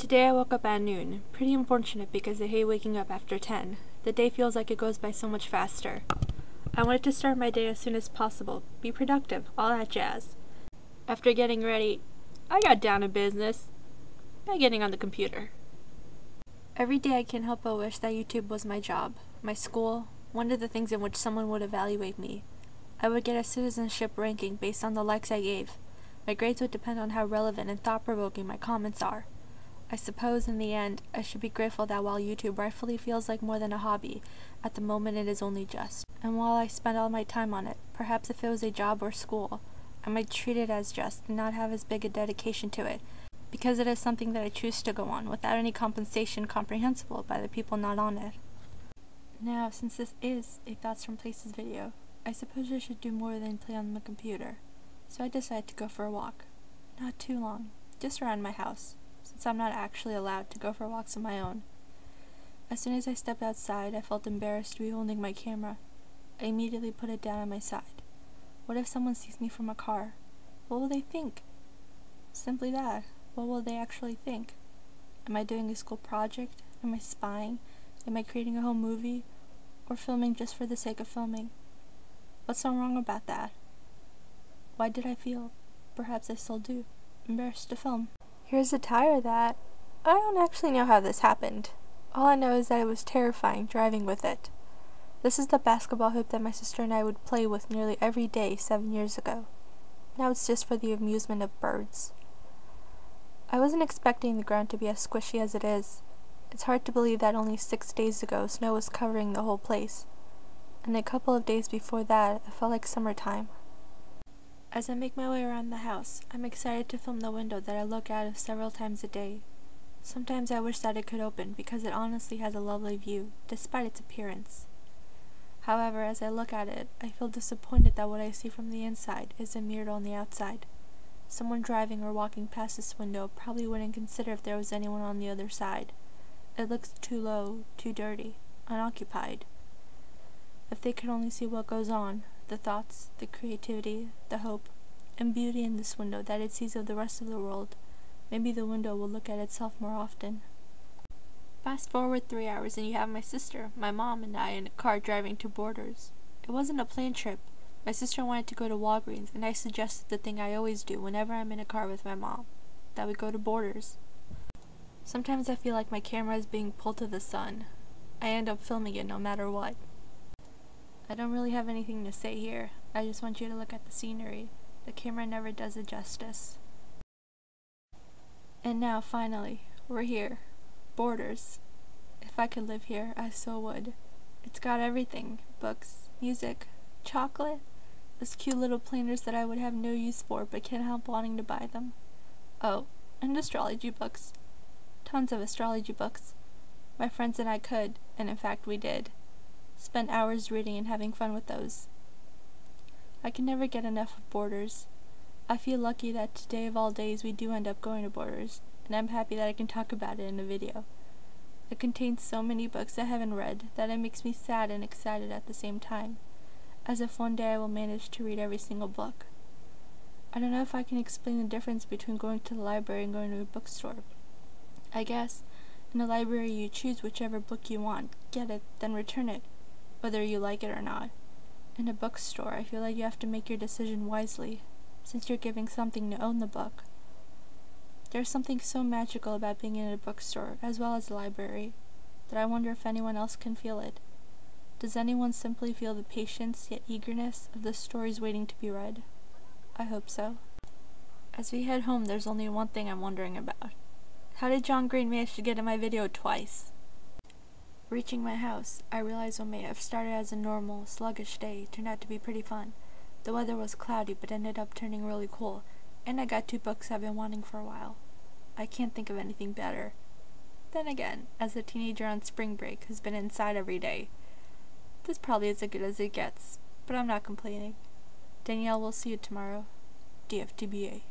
Today I woke up at noon. Pretty unfortunate because I hate waking up after 10. The day feels like it goes by so much faster. I wanted to start my day as soon as possible, be productive, all that jazz. After getting ready, I got down to business by getting on the computer. Every day I can't help but wish that YouTube was my job, my school, one of the things in which someone would evaluate me. I would get a citizenship ranking based on the likes I gave. My grades would depend on how relevant and thought-provoking my comments are. I suppose in the end, I should be grateful that while YouTube rightfully feels like more than a hobby, at the moment it is only just. And while I spend all my time on it, perhaps if it was a job or school, I might treat it as just and not have as big a dedication to it, because it is something that I choose to go on without any compensation comprehensible by the people not on it. Now, since this is a Thoughts from Places video, I suppose I should do more than play on the computer. So I decided to go for a walk. Not too long, just around my house, since I'm not actually allowed to go for walks on my own. As soon as I stepped outside, I felt embarrassed to be holding my camera. I immediately put it down on my side. What if someone sees me from a car? What will they think? Simply that. What will they actually think? Am I doing a school project? Am I spying? Am I creating a home movie? Or filming just for the sake of filming? What's so wrong about that? Why did I feel, perhaps I still do, embarrassed to film? Here's a tire that I don't actually know how this happened. All I know is that it was terrifying driving with it. This is the basketball hoop that my sister and I would play with nearly every day 7 years ago. Now it's just for the amusement of birds. I wasn't expecting the ground to be as squishy as it is. It's hard to believe that only 6 days ago snow was covering the whole place. And a couple of days before that, it felt like summertime. As I make my way around the house, I'm excited to film the window that I look out of several times a day. Sometimes I wish that it could open because it honestly has a lovely view, despite its appearance. However, as I look at it, I feel disappointed that what I see from the inside isn't mirrored on the outside. Someone driving or walking past this window probably wouldn't consider if there was anyone on the other side. It looks too low, too dirty, unoccupied. If they could only see what goes on, the thoughts, the creativity, the hope, and beauty in this window that it sees of the rest of the world, maybe the window will look at itself more often. Fast forward 3 hours and you have my sister, my mom, and I in a car driving to Borders. It wasn't a planned trip. My sister wanted to go to Walgreens, and I suggested the thing I always do whenever I'm in a car with my mom, that we go to Borders. Sometimes I feel like my camera is being pulled to the sun. I end up filming it no matter what. I don't really have anything to say here. I just want you to look at the scenery. The camera never does it justice. And now, finally, we're here. Borders. If I could live here, I so would. It's got everything. Books, music, chocolate, those cute little planners that I would have no use for but can't help wanting to buy them. Oh, and astrology books. Tons of astrology books. My friends and I could, and in fact we did, spend hours reading and having fun with those. I can never get enough of Borders. I feel lucky that today of all days we do end up going to Borders, and I'm happy that I can talk about it in a video. It contains so many books I haven't read that it makes me sad and excited at the same time, as if one day I will manage to read every single book. I don't know if I can explain the difference between going to the library and going to a bookstore. I guess, in a library you choose whichever book you want, get it, then return it, whether you like it or not. In a bookstore, I feel like you have to make your decision wisely, since you're giving something to own the book. There's something so magical about being in a bookstore, as well as a library, that I wonder if anyone else can feel it. Does anyone simply feel the patience yet eagerness of the stories waiting to be read? I hope so. As we head home, there's only one thing I'm wondering about. How did John Green manage to get in my video twice? Reaching my house, I realized what may have started as a normal, sluggish day turned out to be pretty fun. The weather was cloudy but ended up turning really cool, and I got 2 books I've been wanting for a while. I can't think of anything better. Then again, as a teenager on spring break who's been inside every day, this probably is as good as it gets, but I'm not complaining. Danielle will see you tomorrow. DFTBA.